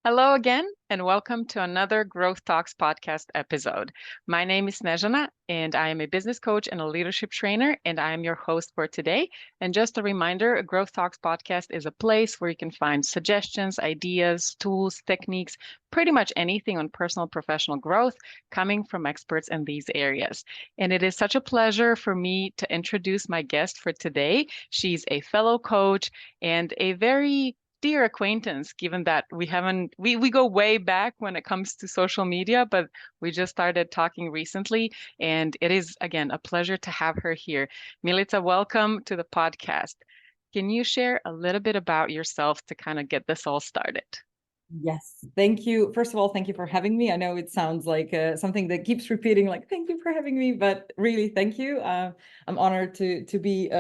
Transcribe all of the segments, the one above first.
Hello again, and welcome to another Growth Talks podcast episode. My name is Snezhana, and I am a business coach and a leadership trainer, and I am your host for today. And just a reminder, a Growth Talks podcast is a place where you can find suggestions, ideas, tools, techniques, pretty much anything on personal professional growth coming from experts in these areas. And it is such a pleasure for me to introduce my guest for today. She's a fellow coach and a very dear acquaintance, given that we go way back when it comes to social media, but we just started talking recently, and it is again a pleasure to have her here. Milica, welcome to the podcast. Can you share a little bit about yourself to kind of get this all started? Yes, thank you. First of all, thank you for having me. I know it sounds like something that keeps repeating, like, thank you for having me, but really, thank you. I'm honored to be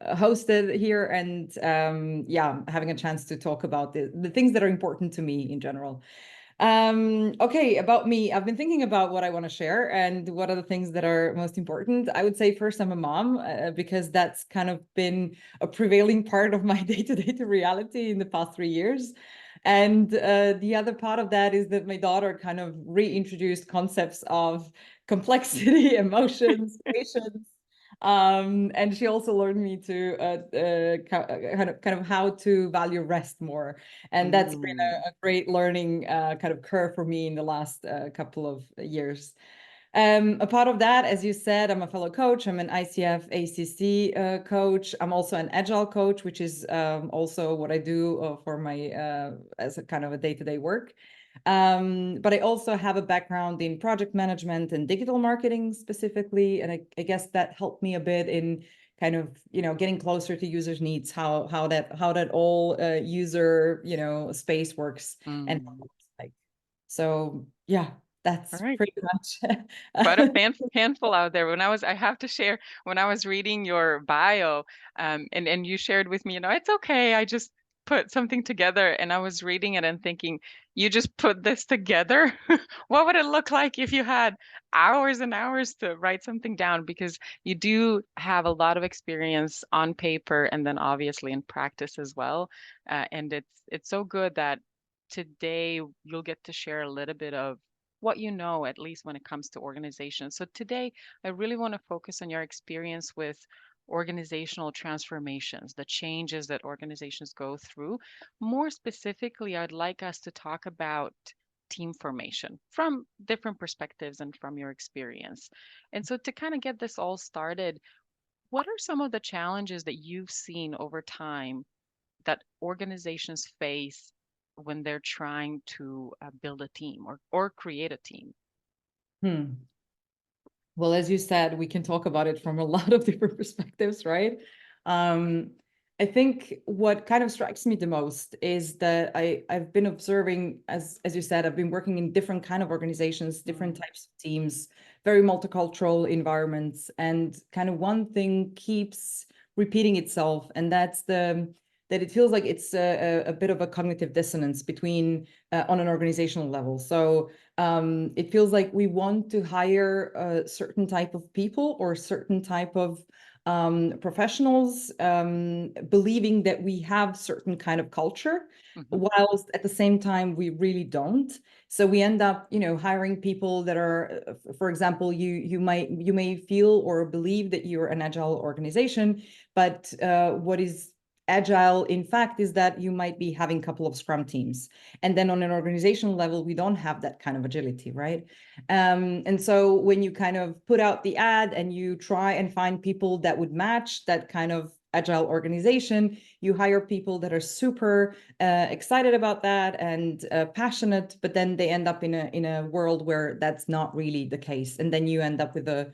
hosted here and yeah, having a chance to talk about the things that are important to me in general. Okay, about me, I've been thinking about what I want to share and what are the things that are most important. I would say first, I'm a mom because that's kind of been a prevailing part of my day-to-day reality in the past 3 years. And the other part of that is that my daughter kind of reintroduced concepts of complexity, emotions, patience. And she also learned me to kind of how to value rest more. And that's been Mm. a great learning kind of curve for me in the last couple of years. A part of that, as you said, I'm a fellow coach. I'm an ICF ACC coach. I'm also an Agile coach, which is also what I do for my as a kind of a day-to-day work. But I also have a background in project management and digital marketing specifically, and I guess that helped me a bit in kind of getting closer to users' needs, how that all user space works and how it Mm. looks like. So yeah, All that's right. pretty much. Quite a handful out there. I have to share, when I was reading your bio, and you shared with me, it's okay. I just put something together, and I was reading it and thinking, you just put this together? What would it look like if you had hours and hours to write something down? Because you do have a lot of experience on paper and then obviously in practice as well. And it's so good that today you'll get to share a little bit of what you know, at least when it comes to organization. So today, I really want to focus on your experience with organizational transformations, the changes that organizations go through. More specifically, I'd like us to talk about team formation from different perspectives and from your experience. And so to kind of get this all started, what are some of the challenges that you've seen over time that organizations face when they're trying to build a team or create a team? Hmm. Well, as you said, we can talk about it from a lot of different perspectives, right? Um, I think what kind of strikes me the most is that I've been observing, as you said, I've been working in different kind of organizations, different Mm. types of teams, very multicultural environments, and kind of one thing keeps repeating itself, and that's that it feels like it's a bit of a cognitive dissonance between on an organizational level. So it feels like we want to hire a certain type of people or certain type of professionals, believing that we have certain kind of culture, Mhm. whilst at the same time we really don't. So we end up, hiring people that are, for example, you may feel or believe that you're an agile organization, but what is agile in fact is that you might be having a couple of scrum teams, and then on an organizational level we don't have that kind of agility, right? And so when you kind of put out the ad and you try and find people that would match that kind of agile organization, you hire people that are super excited about that and passionate, but then they end up in a world where that's not really the case, and then you end up with a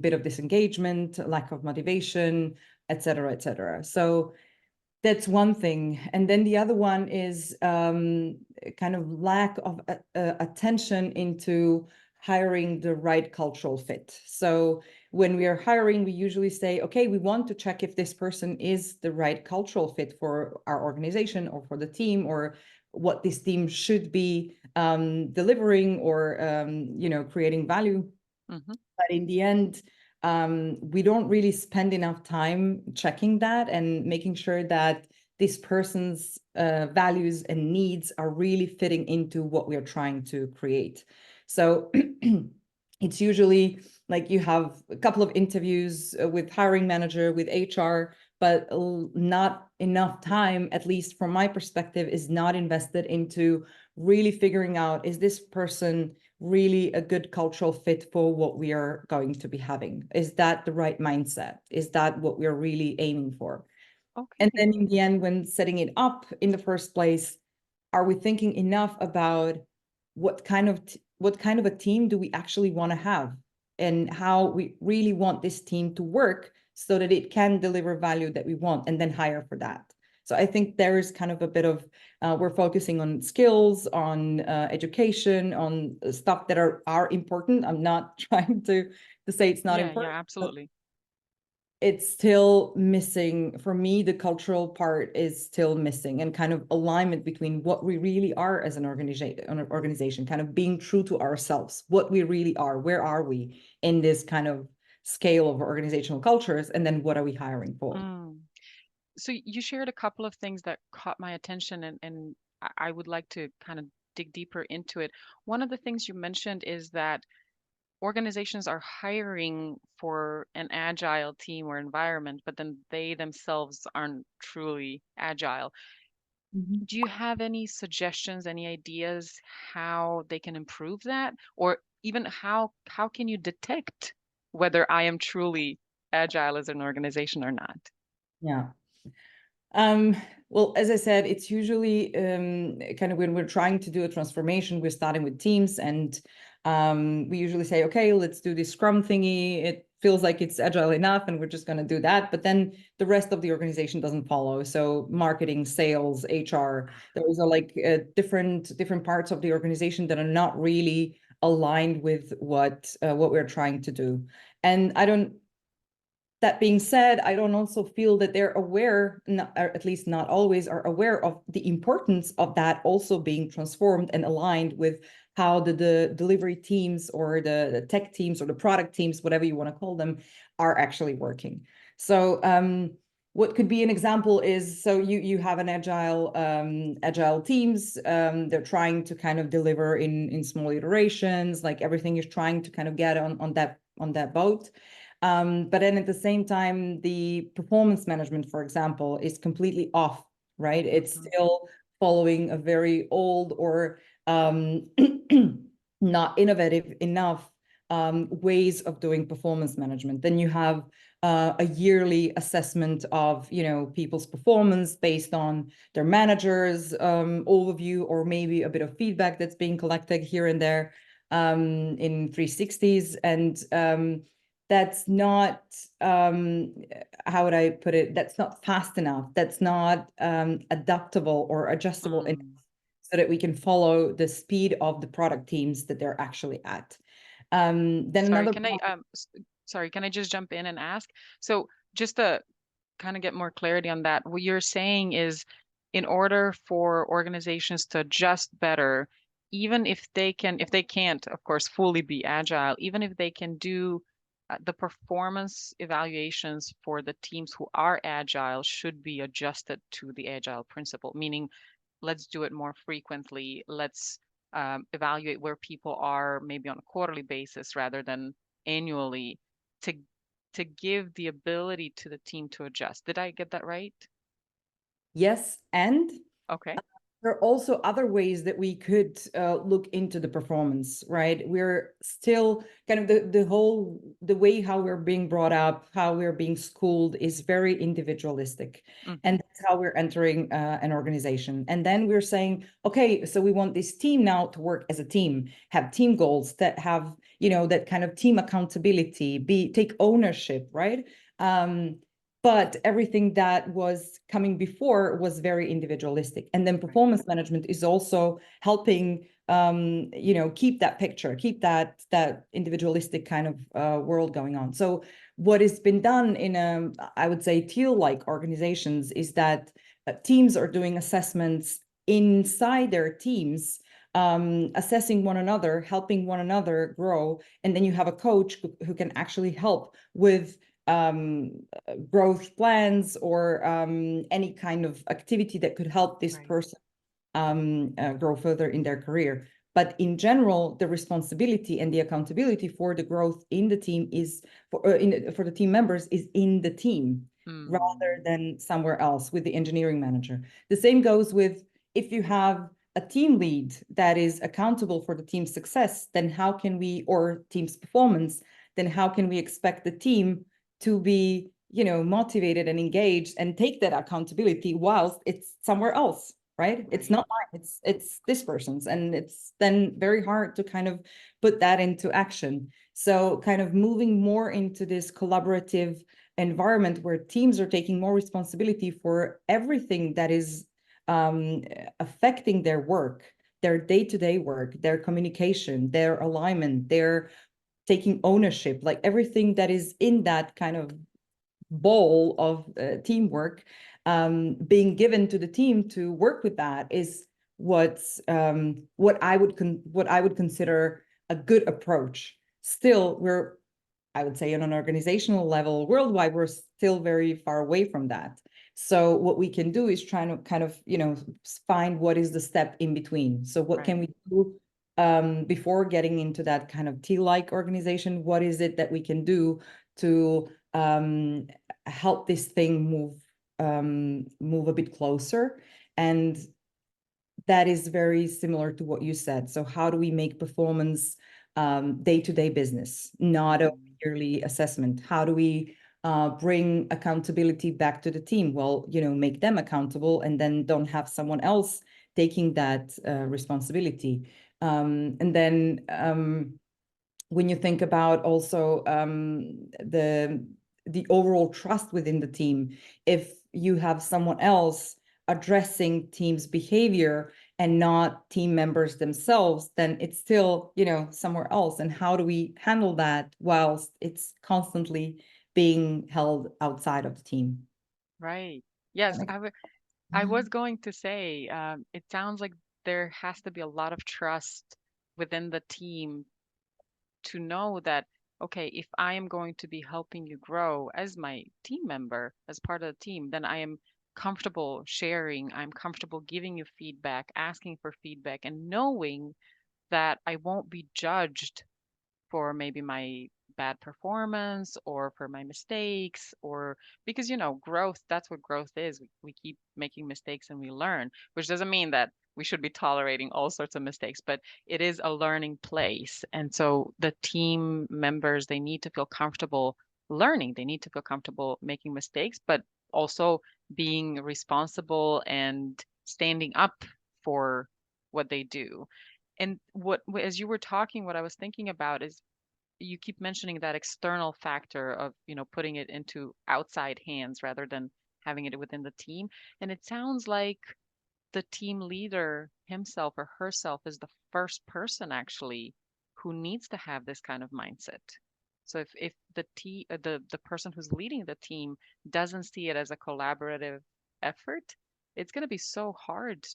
bit of disengagement, lack of motivation, et cetera, et cetera. So that's one thing. And then the other one is kind of lack of attention into hiring the right cultural fit. So when we are hiring, we usually say, okay, we want to check if this person is the right cultural fit for our organization or for the team, or what this team should be delivering or creating value. Mhm. But in the end, we don't really spend enough time checking that and making sure that this person's values and needs are really fitting into what we are trying to create. So it's usually like you have a couple of interviews with hiring manager, with HR, but not enough time, at least from my perspective, is not invested into really figuring out, is this person really a good cultural fit for what we are going to be having? Is that the right mindset? Is that what we're really aiming for? And Okay. then in the end, when setting it up in the first place, are we thinking enough about what kind of a team do we actually want to have, and how we really want this team to work so that it can deliver value that we want, and then hire for that. So I think there is kind of a bit of we're focusing on skills, on education, on stuff that are important. I'm not trying to say it's not Yeah, yeah, important, but absolutely. it's still missing. For me, the cultural part is still missing, and kind of alignment between what we really are as an organization, kind of being true to ourselves, what we really are, where are we in this kind of scale of organizational cultures, and then what are we hiring for? Mm. So you shared a couple of things that caught my attention, and I would like to kind of dig deeper into it. One of the things you mentioned is that organizations are hiring for an agile team or environment, but then they themselves aren't truly agile. Mhm. Do you have any suggestions, any ideas how they can improve that? Or even how can you detect whether I am truly agile as an organization or not? Yeah. Well, as I said, it's usually kind of when we're trying to do a transformation, we're starting with teams, and we usually say, okay, let's do this Scrum thingy. It feels like it's agile enough, and we're just going to do that. But then the rest of the organization doesn't follow. So marketing, sales, HR, those are like different parts of the organization that are not really aligned with what we're trying to do. And I don't that being said, I don't also feel that they're aware, or at least not always are aware of the importance of that also being transformed and aligned with how the delivery teams or the tech teams or the product teams, whatever you want to call them, are actually working. So what could be an example is, so you have an agile teams, they're trying to kind of deliver in small iterations, like everything is trying to kind of get on that boat. But then at the same time, the performance management, for example, is completely off, right? It's Mhm. still following a very old or not innovative enough ways of doing performance management. Then you have a yearly assessment of, people's performance based on their managers' overview, or maybe a bit of feedback that's being collected here and there in 360s. And that's not how would I put it? That's not fast enough. That's not adaptable or adjustable enough Mm. so that we can follow the speed of the product teams that they're actually at. Then Sorry, another can I sorry, can I just jump in and ask? So just to kind of get more clarity on that, what you're saying is in order for organizations to adjust better, even if they can't, of course, fully be agile, even if they can do the performance evaluations for the teams who are agile should be adjusted to the agile principle, meaning let's do it more frequently. Let's evaluate where people are maybe on a quarterly basis rather than annually to give the ability to the team to adjust. Did I get that right? yes, and Okay. there are also other ways that we could look into the performance, right? We're still kind of the way how we're being brought up, how we're being schooled is very individualistic. Hmm. And that's how we're entering an organization. And then we're saying, okay, so we want this team now to work as a team, have team goals that have, that kind of team accountability, take ownership, right? But everything that was coming before was very individualistic. And then Right. performance management is also helping keep that picture, keep that individualistic kind of world going on. So what has been done in I would say teal-like organizations is that teams are doing assessments inside their teams, assessing one another, helping one another grow, and then you have a coach who can actually help with growth plans or any kind of activity that could help this person grow further in their career. But in general, the responsibility and the accountability for the growth in the team is for the team members is in the team rather than somewhere else with the engineering manager. The same goes with if you have a team lead that is accountable for the team's success, then how can we, or team's performance, then how can we expect the team to be, motivated and engaged and take that accountability whilst it's somewhere else, right? It's not mine, it's this person's, and it's then very hard to kind of put that into action. So kind of moving more into this collaborative environment where teams are taking more responsibility for everything that is affecting their work, their day-to-day work, their communication, their alignment, their taking ownership, like everything that is in that kind of bowl of teamwork being given to the team to work with that is what I would consider a good approach. Still, I would say on an organizational level worldwide, we're still very far away from that. So what we can do is try to kind of, find what is the step in between. So what can we do before getting into that kind of tea-like organization? What is it that we can do to help this thing move a bit closer? And that is very similar to what you said. So how do we make performance day-to-day business, not a yearly assessment? How do we bring accountability back to the team? Well, make them accountable and then don't have someone else taking that responsibility. And then when you think about also the overall trust within the team, if you have someone else addressing team's behavior and not team members themselves, then it's still, somewhere else. And how do we handle that whilst it's constantly being held outside of the team? Right. Yes, I was going to say, it sounds like there has to be a lot of trust within the team to know that, okay, if I am going to be helping you grow as my team member, as part of the team, then I am comfortable sharing, I'm comfortable giving you feedback, asking for feedback, and knowing that I won't be judged for maybe my bad performance or for my mistakes, or because growth, that's what growth is. We keep making mistakes and we learn, which doesn't mean that we should be tolerating all sorts of mistakes, but it is a learning place. And so the team members, they need to feel comfortable learning, they need to feel comfortable making mistakes, but also being responsible and standing up for what they do. And as you were talking, what I was thinking about is you keep mentioning that external factor of, putting it into outside hands rather than having it within the team. And it sounds like the team leader himself or herself is the first person actually who needs to have this kind of mindset. So if the person who's leading the team doesn't see it as a collaborative effort, it's going to be so hard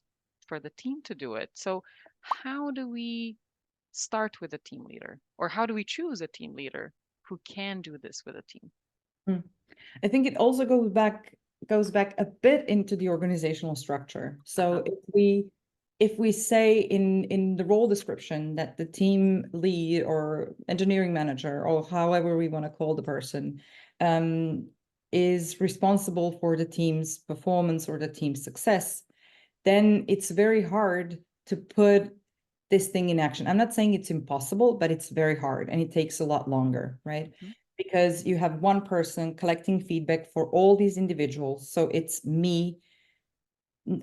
for the team to do it. So how do we start with a team leader? Or how do we choose a team leader who can do this with a team? I think it also goes back a bit into the organizational structure. So if we say in the role description that the team lead or engineering manager, or however we want to call the person, is responsible for the team's performance or the team's success, then it's very hard to put this thing in action. I'm not saying it's impossible, but it's very hard and it takes a lot longer, right? Because you have one person collecting feedback for all these individuals. So it's me.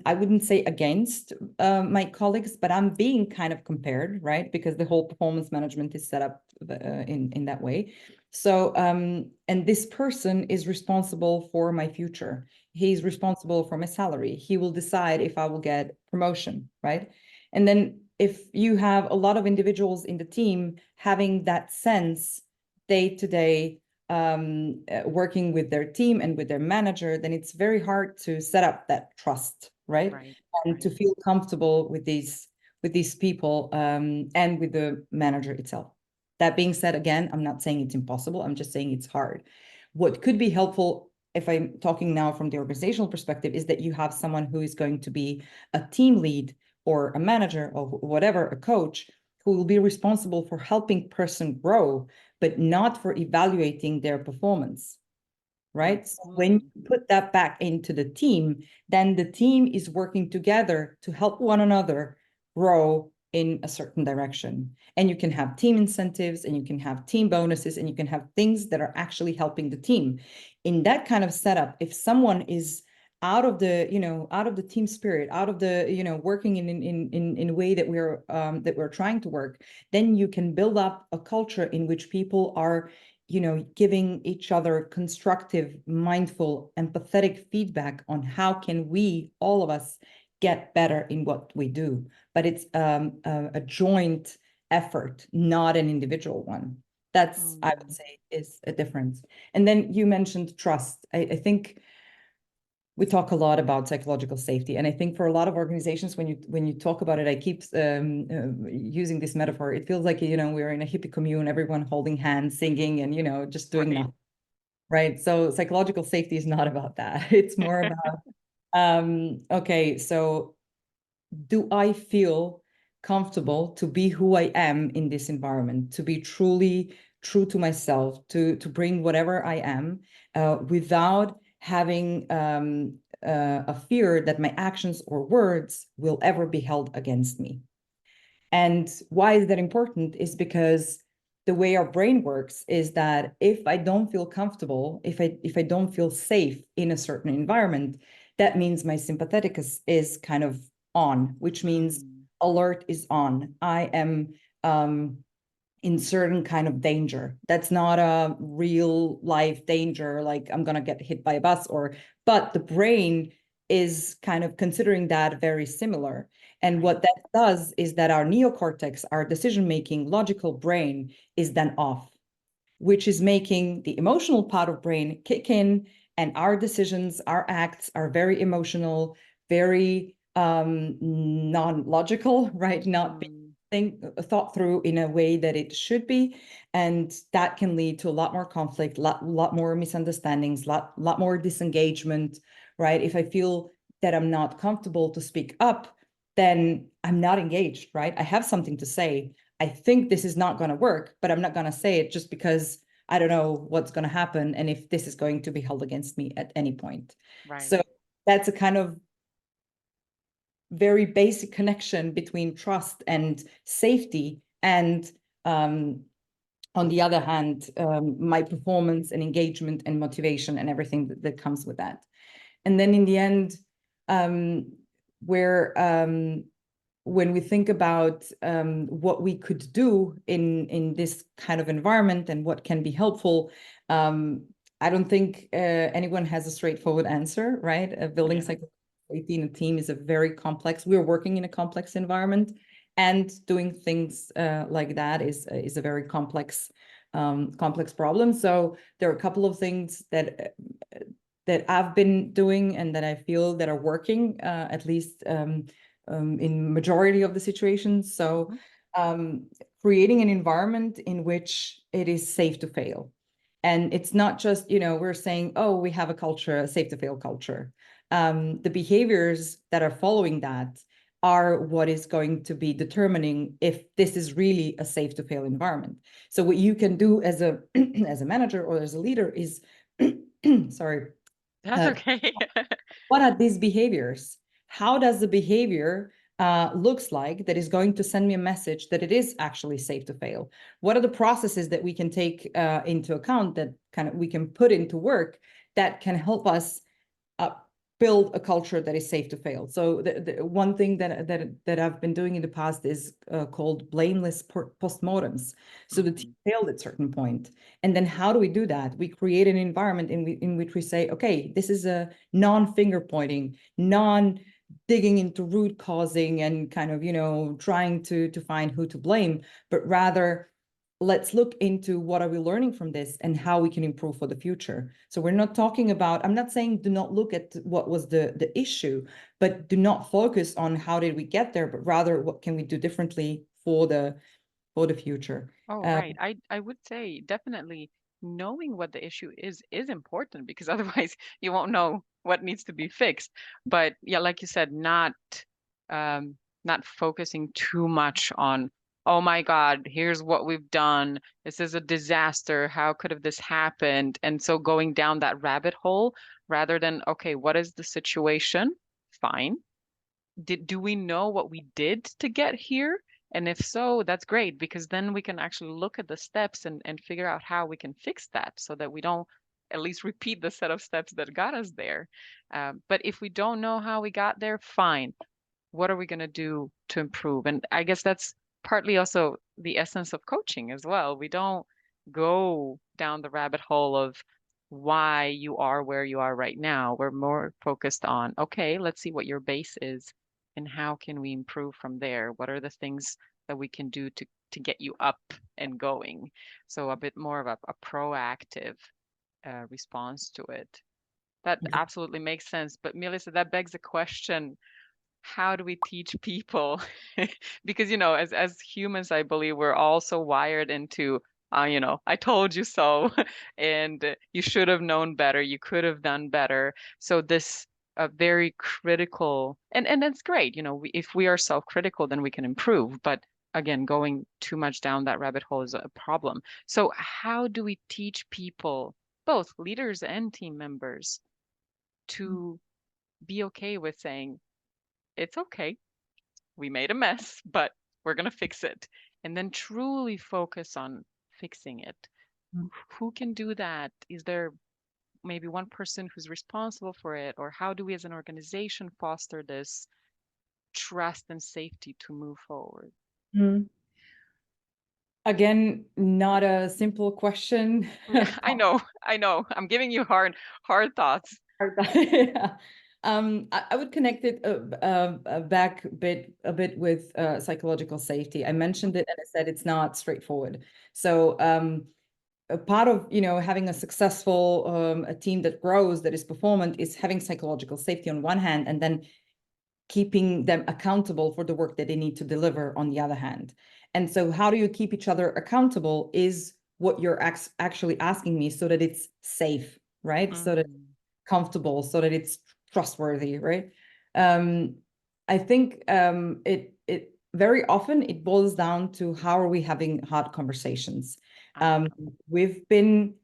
I wouldn't say against my colleagues, but I'm being kind of compared, right? Because the whole performance management is set up in that way. So, and this person is responsible for my future. He's responsible for my salary. He will decide if I will get promotion, right? And then if you have a lot of individuals in the team having that sense day to day, working with their team and with their manager, then it's very hard to set up that trust, right? And to feel comfortable with these people and with the manager itself. That being said, again, I'm not saying it's impossible. I'm just saying it's hard. What could be helpful, if I'm talking now from the organizational perspective, is that you have someone who is going to be a team lead or a manager or whatever, a coach, who will be responsible for helping person grow, but not for evaluating their performance. Right? So when Mhm. you put that back into the team, then the team is working together to help one another grow in a certain direction. And you can have team incentives, and you can have team bonuses, and you can have things that are actually helping the team. In that kind of setup, if someone is out of the team spirit, out of the, working in a way that we're trying to work, then you can build up a culture in which people are giving each other constructive, mindful, empathetic feedback on how can we, all of us, get better in what we do. But it's a joint effort, not an individual one. That's, I would Mm. say, is a difference. And then you mentioned trust. I think we talk a lot about psychological safety, and I think for a lot of organizations, when you talk about it, I keep using this metaphor. It feels like we're in a hippie commune, everyone holding hands, singing, and just doing Right. nothing. Right. So psychological safety is not about that. It's more about okay, so do I feel comfortable to be who I am in this environment, to be truly true to myself, to bring whatever I am, without having a fear that my actions or words will ever be held against me. And why is that important is because the way our brain works is that if I don't feel comfortable, if I don't feel safe in a certain environment, that means my sympathetic is kind of on, which means Mm. alert is on. I am in certain kind of danger. That's not a real life danger, like I'm gonna get hit by a bus, but the brain is kind of considering that very similar. And Right. what that does is that our neocortex, our decision-making logical brain, is then off, which is making the emotional part of brain kick in, and our decisions, our acts are very emotional, very non-logical, right? Not being Mm. thought through in a way that it should be. And that can lead to a lot more conflict, lot more misunderstandings, lot more disengagement, right? If I feel that I'm not comfortable to speak up, then I'm not engaged, right? I have something to say. I think this is not going to work, but I'm not going to say it just because I don't know what's going to happen and if this is going to be held against me at any point. Right. So that's a kind of very basic connection between trust and safety, and on the other hand, my performance and engagement and motivation and everything that comes with that. And then in the end, where when we think about what we could do in this kind of environment and what can be helpful, I don't think anyone has a straightforward answer, right? Building Yeah. psychological safety in a team is a very complex. We're working in a complex environment, and doing things like that is a very complex problem. So there are a couple of things that I've been doing and that I feel that are working, at least in majority of the situations. So Mhm. creating an environment in which it is safe to fail. And it's not just, we're saying, oh, we have a culture, a safe to fail culture. The behaviors that are following that are what is going to be determining if this is really a safe to fail environment. So what you can do as a as a manager or as a leader is sorry, That's uh, okay. what are these behaviors? How does the behavior looks like that is going to send me a message that it is actually safe to fail? What are the processes that we can take into account, that kind of we can put into work, that can help us uh, build a culture that is safe to fail? So the one thing that I've been doing in the past is called blameless postmortems. So the team Mhm. failed at a certain point, and then how do we do that? We create an environment in which we say, okay, this is a non-finger pointing, non digging into root causing and kind of trying to find who to blame, but rather let's look into what are we learning from this and how we can improve for the future. So we're not talking about, I'm not saying do not look at what was the issue, but do not focus on how did we get there, but rather what can we do differently for the future. Oh, Um, right. I would say definitely knowing what the issue is important, because otherwise you won't know what needs to be fixed. But yeah, like you said, um, not focusing too much on, oh my God, here's what we've done. This is a disaster. How could have this happened? And so going down that rabbit hole rather than, okay, what is the situation? Fine. Do we know what we did to get here? And if so, that's great, because then we can actually look at the steps and figure out how we can fix that so that we don't at least repeat the set of steps that got us there. But if we don't know how we got there, fine. What are we going to do to improve? And I guess that's partly also the essence of coaching as well. We don't go down the rabbit hole of why you are where you are right now. We're more focused on, okay, let's see what your base is and how can we improve from there? What are the things that we can do to get you up and going? So a bit more of a proactive response to it. That absolutely makes sense. But Melissa, that begs the question, how do we teach people? Because, as humans, I believe we're also wired into, I told you so, and you should have known better, you could have done better. So this very critical, and that's great, if we are self-critical, then we can improve. But again, going too much down that rabbit hole is a problem. So how do we teach people, both leaders and team members, to be okay with saying, it's okay, we made a mess, but we're going to fix it. And then truly focus on fixing it. Who can do that? Is there maybe one person who's responsible for it? Or how do we as an organization foster this trust and safety to move forward? Mhm. Again, not a simple question. Yeah, I know, I know. I'm giving you hard thoughts. Yeah. I would connect it back a bit with psychological safety. I mentioned it and I said it's not straightforward. So a part of having a successful a team that grows, that is performant, is having psychological safety on one hand, and then keeping them accountable for the work that they need to deliver on the other hand. And so how do you keep each other accountable is what you're actually asking me, so that it's safe, right? So that Mm, comfortable, so that it's trustworthy, right? Um, I think it very often it boils down to how are we having hard conversations. ah, We've been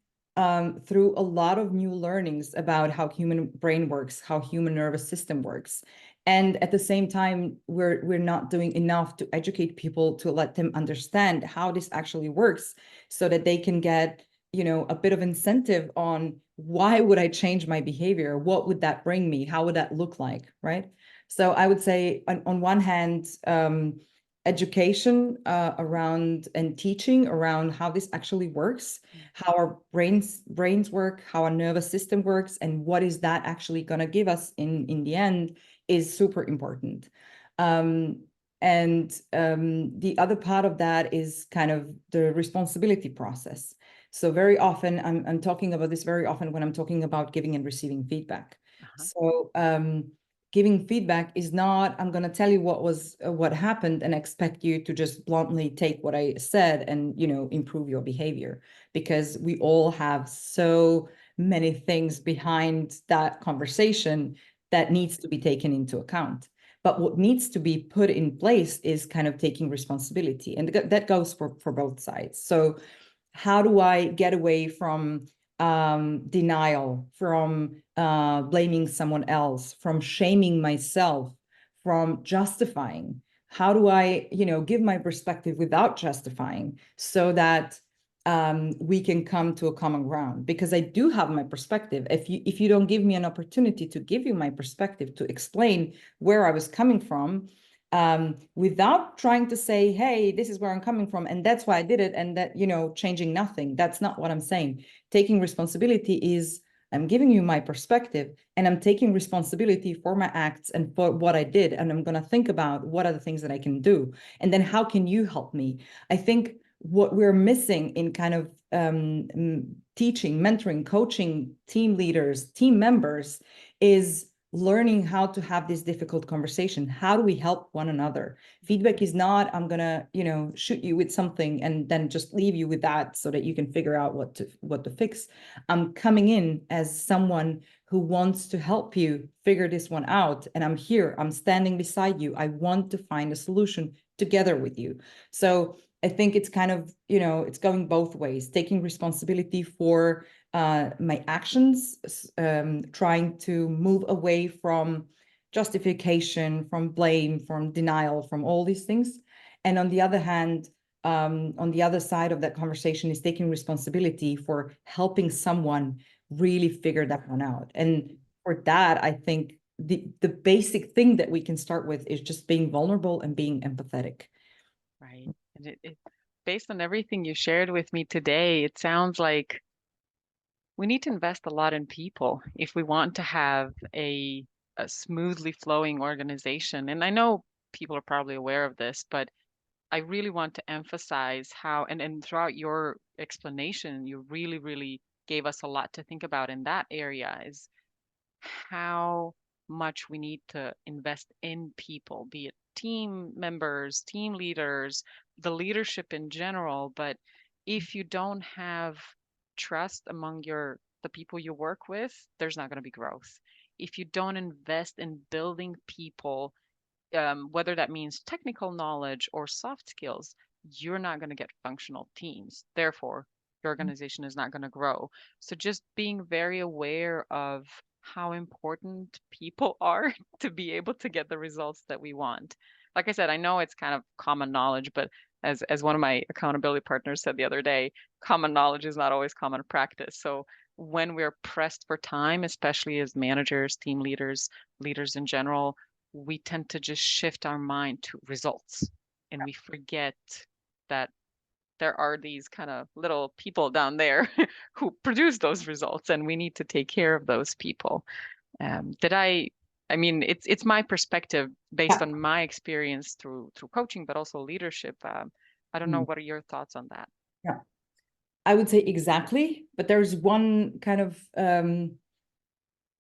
through a lot of new learnings about how human brain works, how human nervous system works. And at the same time, we're not doing enough to educate people, to let them understand how this actually works, so that they can get a bit of incentive on, why would I change my behavior? What would that bring me? How would that look like, right? So I would say on one hand, education around and teaching around how this actually works, how our brains work, how our nervous system works, and what is that actually going to give us in the end, is super important. And the other part of that is kind of the responsibility process. So very often, I'm talking about this very often when I'm talking about giving and receiving feedback. uh-huh. So giving feedback is not, I'm going to tell you what happened and expect you to just bluntly take what I said and improve your behavior, because we all have so many things behind that conversation that needs to be taken into account. But what needs to be put in place is kind of taking responsibility, and that goes for both sides. So how do I get away from denial, from blaming someone else, from shaming myself, from justifying? How do I, give my perspective without justifying, so that we can come to a common ground? Because I do have my perspective. If you don't give me an opportunity to give you my perspective, to explain where I was coming from, without trying to say, hey, this is where I'm coming from, and that's why I did it, and that, changing nothing. That's not what I'm saying. Taking responsibility is, I'm giving you my perspective, and I'm taking responsibility for my acts and for what I did. And I'm going to think about what are the things that I can do. And then how can you help me? I think what we're missing in kind of teaching, mentoring, coaching team leaders, team members, is learning how to have this difficult conversation. How do we help one another? Feedback is not, I'm gonna, shoot you with something and then just leave you with that so that you can figure out what to fix. I'm coming in as someone who wants to help you figure this one out. And I'm here, I'm standing beside you. I want to find a solution together with you. So I think it's kind of, it's going both ways, taking responsibility for my actions, trying to move away from justification, from blame, from denial, from all these things. And on the other hand, on the other side of that conversation is taking responsibility for helping someone really figure that one out. And for that, I think the basic thing that we can start with is just being vulnerable and being empathetic. Right. And based on everything you shared with me today, it sounds like we need to invest a lot in people if we want to have a smoothly flowing organization. And I know people are probably aware of this, but I really want to emphasize how, and throughout your explanation, you really, really gave us a lot to think about in that area, is how much we need to invest in people, be it team members, team leaders, the leadership in general. But if you don't have trust among the people you work with, there's not going to be growth. If you don't invest in building people, whether that means technical knowledge or soft skills, you're not going to get functional teams. Therefore, your organization is not going to grow. So just being very aware of how important people are to be able to get the results that we want. Like I said, I know it's kind of common knowledge, but as one of my accountability partners said the other day, common knowledge is not always common practice. So when we're pressed for time, especially as managers, team leaders, leaders in general, we tend to just shift our mind to results and we forget that there are these kind of little people down there who produce those results and we need to take care of those people. I mean, it's my perspective based Yeah. on my experience through coaching, but also leadership. I don't know, what are your thoughts on that? Yeah. I would say exactly, but there's one kind of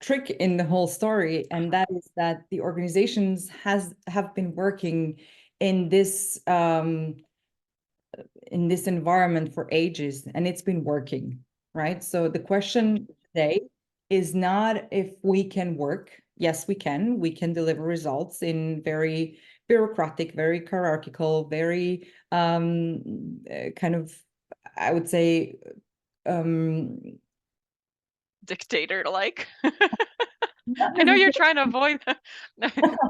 trick in the whole story, and that is that the organizations have been working in this environment for ages, and it's been working, right? So the question today is not if we can work. Yes, we can. We can deliver results in very bureaucratic, very hierarchical, very kind of, I would say, Dictator like. not I know you're necessarily. trying to avoid that,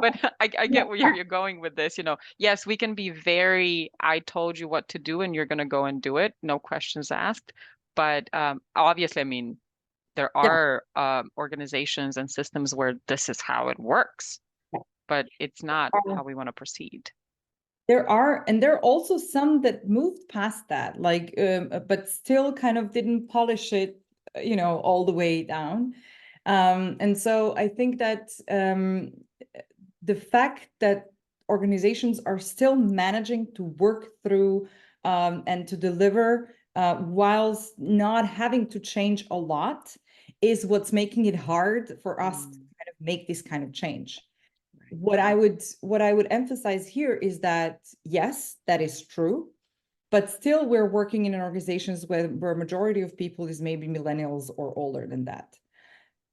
but I get where you're going with this. Yes, we can be very, I told you what to do and you're going to go and do it, no questions asked. But obviously, I mean, there Yeah. are organizations and systems where this is how it works, but it's not how we want to proceed. There are, and there are also some that moved past that, like, but still kind of didn't polish it, all the way down. And so I think that the fact that organizations are still managing to work through and to deliver whilst not having to change a lot is what's making it hard for us to kind of make this kind of change. Right. What I would emphasize here is that yes, that is true, but still we're working in organizations where majority of people is maybe millennials or older than that.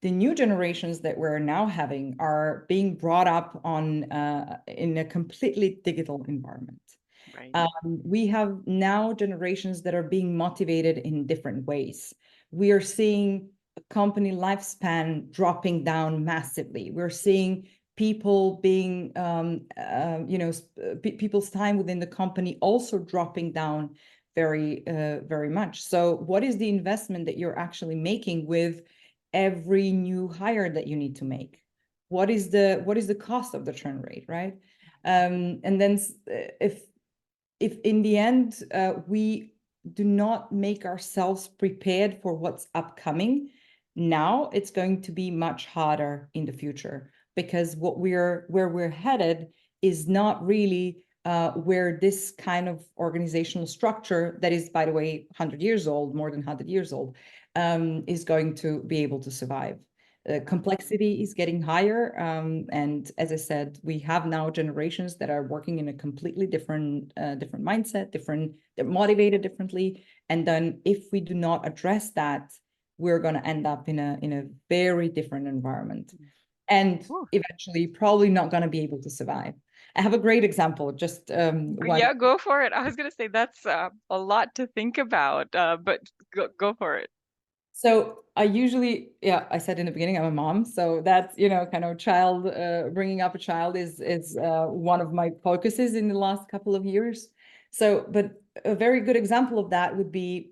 The new generations that we're now having are being brought up on in a completely digital environment. Right. We have now generations that are being motivated in different ways. We are seeing a company lifespan dropping down massively. We're seeing people being, people's time within the company also dropping down very much. So what is the investment that you're actually making with every new hire that you need to make? What is the cost of the churn rate, right? And then if in the end we do not make ourselves prepared for what's upcoming now, it's going to be much harder in the future, because where we're headed is not really where this kind of organizational structure that is, by the way, 100 years old, more than 100 years old, is going to be able to survive. complexity is getting higher. And as I said, we have now generations that are working in a completely different mindset, they're motivated differently. And then if we do not address that, we're going to end up in a very different environment, and eventually probably not going to be able to survive. I have a great example, just one. Yeah, go for it. I was going to say that's a lot to think about, but go for it. So I usually, yeah, I said in the beginning, I'm a mom. So that's, kind of bringing up a child is one of my focuses in the last couple of years. So, but a very good example of that would be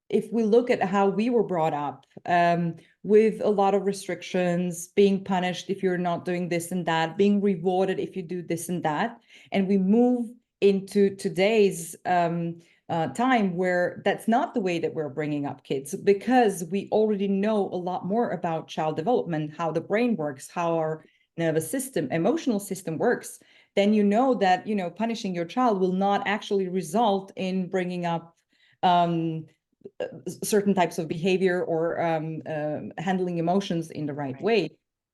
if we look at how we were brought up, with a lot of restrictions, being punished if you're not doing this and that, being rewarded if you do this and that. And we move into today's time where that's not the way that we're bringing up kids, because we already know a lot more about child development, how the brain works, how our nervous system, emotional system works. Then that punishing your child will not actually result in bringing up certain types of behavior or handling emotions in the right way.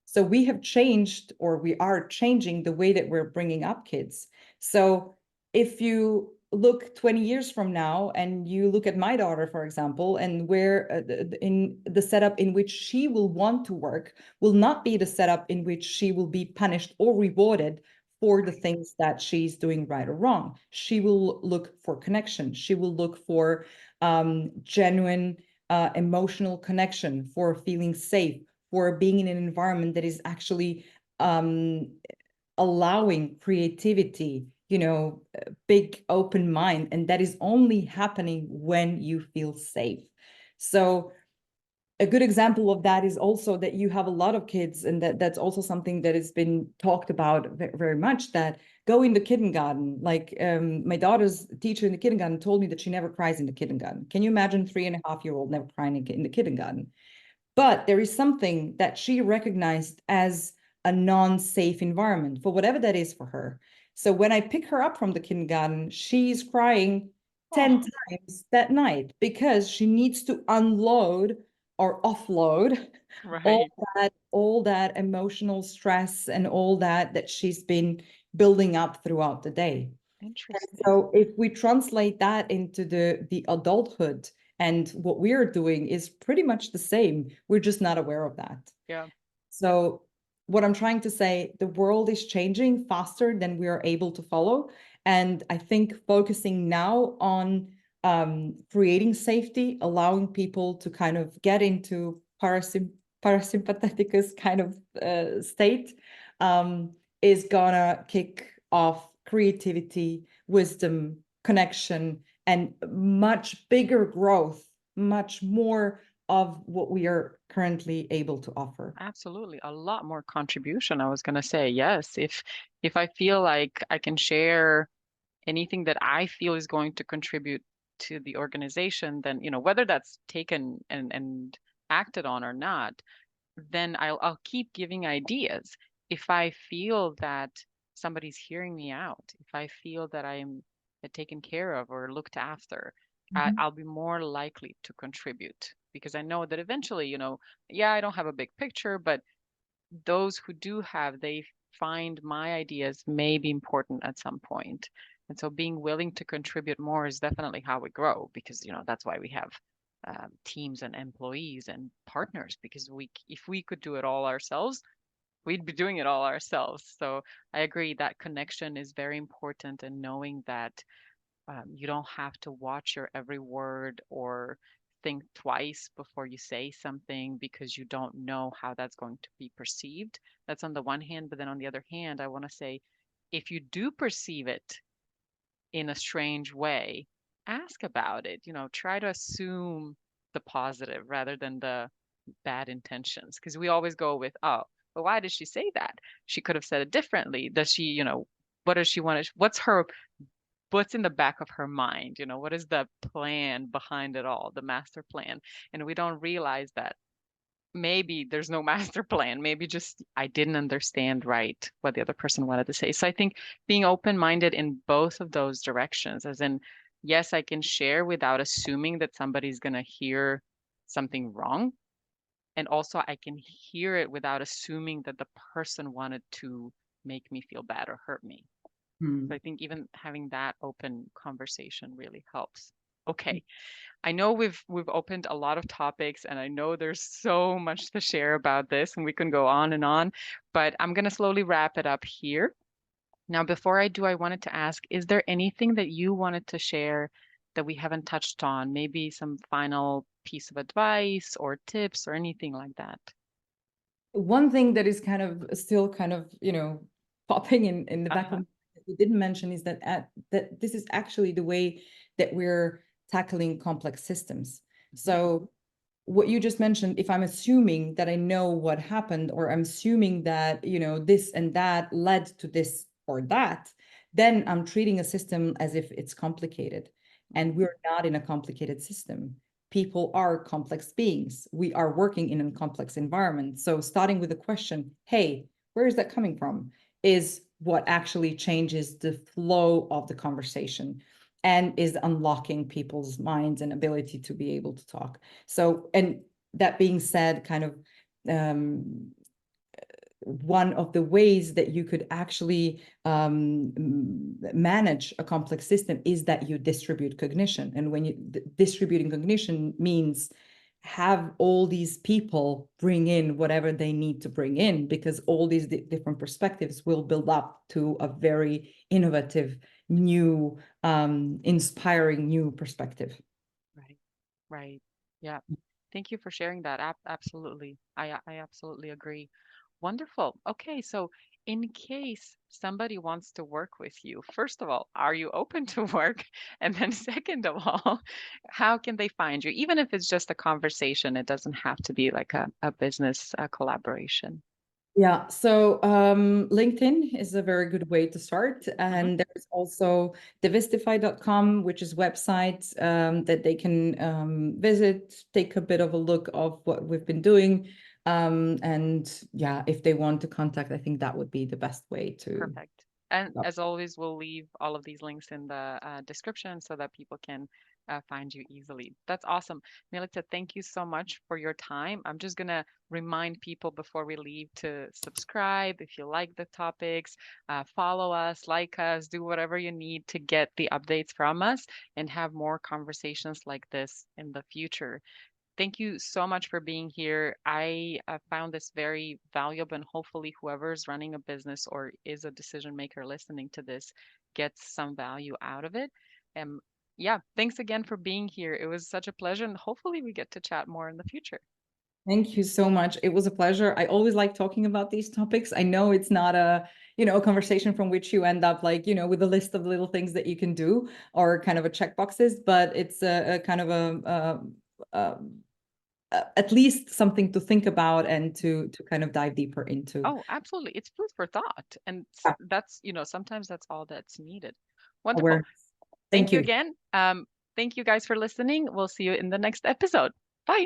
So we have changed, or we are changing the way that we're bringing up kids. So if you look 20 years from now and you look at my daughter, for example, and where in the setup in which she will want to work will not be the setup in which she will be punished or rewarded for the things that she's doing right or wrong. She will look for connection. She will look for genuine emotional connection, for feeling safe, for being in an environment that is actually allowing creativity, big open mind. And that is only happening when you feel safe. So a good example of that is also that you have a lot of kids, and that's also something that has been talked about very much, that go in the kindergarten. Like my daughter's teacher in the kindergarten told me that she never cries in the kindergarten. Can you imagine 3.5-year-old never crying in the kindergarten? But there is something that she recognized as a non-safe environment for whatever that is for her. So when I pick her up from the kindergarten, she's crying 10 times that night because she needs to unload or offload all that emotional stress and all that she's been building up throughout the day. Interesting. So if we translate that into the adulthood, and what we're doing is pretty much the same, we're just not aware of that. Yeah. So what I'm trying to say, the world is changing faster than we are able to follow. And I think focusing now on creating safety, allowing people to kind of get into parasympatheticus kind of state, is gonna kick off creativity, wisdom, connection, and much bigger growth, much more of what we are currently able to offer. Absolutely. A lot more contribution. I was going to say, yes, if I feel like I can share anything that I feel is going to contribute to the organization, then, whether that's taken and acted on or not, then I'll keep giving ideas. If I feel that somebody's hearing me out, if I feel that I'm taken care of or looked after, I'll be more likely to contribute, because I know that eventually, yeah, I don't have a big picture, but those who do have, they find my ideas may be important at some point. And so being willing to contribute more is definitely how we grow, because, that's why we have teams and employees and partners, because if we could do it all ourselves, we'd be doing it all ourselves. So I agree that connection is very important, and knowing that you don't have to watch your every word or think twice before you say something because you don't know how that's going to be perceived. That's on the one hand. But then on the other hand, I want to say, if you do perceive it in a strange way, ask about it. Try to assume the positive rather than the bad intentions. Because we always go with, oh, but why did she say that? She could have said it differently. Does she, what does she want to, what's in the back of her mind? What is the plan behind it all, the master plan? And we don't realize that maybe there's no master plan. Maybe just I didn't understand right what the other person wanted to say. So I think being open-minded in both of those directions, as in, yes, I can share without assuming that somebody's going to hear something wrong. And also I can hear it without assuming that the person wanted to make me feel bad or hurt me. So I think even having that open conversation really helps. Okay. I know we've opened a lot of topics and I know there's so much to share about this and we can go on, but I'm going to slowly wrap it up here. Now, before I do, I wanted to ask, is there anything that you wanted to share that we haven't touched on? Maybe some final piece of advice or tips or anything like that? One thing that is kind of still kind of, popping in the back of Uh-huh. my mind that we didn't mention is that this is actually the way that we're tackling complex systems. So what you just mentioned, if I'm assuming that I know what happened, or I'm assuming that, this and that led to this or that, then I'm treating a system as if it's complicated. And we're not in a complicated system. People are complex beings. We are working in a complex environment. So starting with the question, hey, where is that coming from? Is what actually changes the flow of the conversation and is unlocking people's minds and ability to be able to talk. So, and that being said, kind of one of the ways that you could actually manage a complex system is that you distribute cognition. And when you distributing cognition means have all these people bring in whatever they need to bring in, because all these different perspectives will build up to a very innovative, new, inspiring new perspective. Right. Right. Yeah. Thank you for sharing that. Absolutely. I absolutely agree. Wonderful. Okay, so in case somebody wants to work with you, first of all, are you open to work? And then second of all, how can they find you? Even if it's just a conversation, it doesn't have to be like a business collaboration. Yeah, so LinkedIn is a very good way to start. Hmm. And there's also devistify.com, which is website that they can visit, take a bit of a look of what we've been doing. And yeah, if they want to contact, I think that would be the best way to. Perfect. And as always, we'll leave all of these links in the description so that people can find you easily. That's awesome. Milica, thank you so much for your time. I'm just going to remind people before we leave to subscribe if you like the topics, follow us, like us, do whatever you need to get the updates from us and have more conversations like this in the future. Thank you so much for being here. I found this very valuable, and hopefully, whoever's running a business or is a decision maker listening to this gets some value out of it. And yeah, thanks again for being here. It was such a pleasure, and hopefully, we get to chat more in the future. Thank you so much. It was a pleasure. I always like talking about these topics. I know it's not a conversation from which you end up like, with a list of little things that you can do or kind of a check boxes, but it's a kind of at least something to think about and to kind of dive deeper into. Oh, absolutely. It's food for thought. And Yeah, that's, sometimes that's all that's needed. Wonderful. awareness. Thank Thank you you. again. Thank you guys for listening. We'll see you in the next episode. Bye.